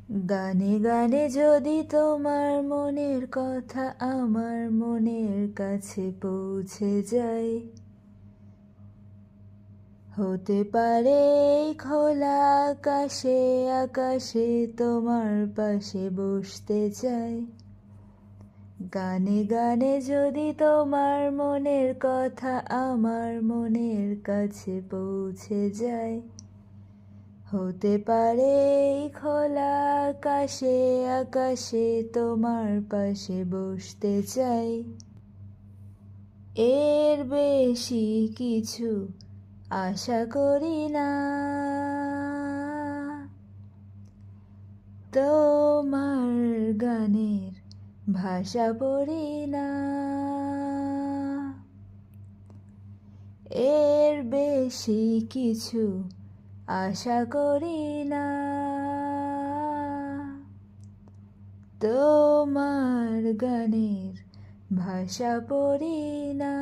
গানে গানে যদি তোমার মনের কথা আমার মনের কাছে পৌঁছে যায়, হতে পারে এই খোলা আকাশে আকাশে তোমার পাশে বসতে চাই। গানে গানে যদি তোমার মনের কথা আমার মনের কাছে পৌঁছে যায়, হতে পারে এই খোলা আকাশে আকাশে তোমার পাশে বসতে চাই। এর বেশি কিছু আশা করি না, তোমার গানের ভাষা পড়ি না। এর বেশি কিছু আশা করি না, তোমার গানের ভাষা পড়ি না।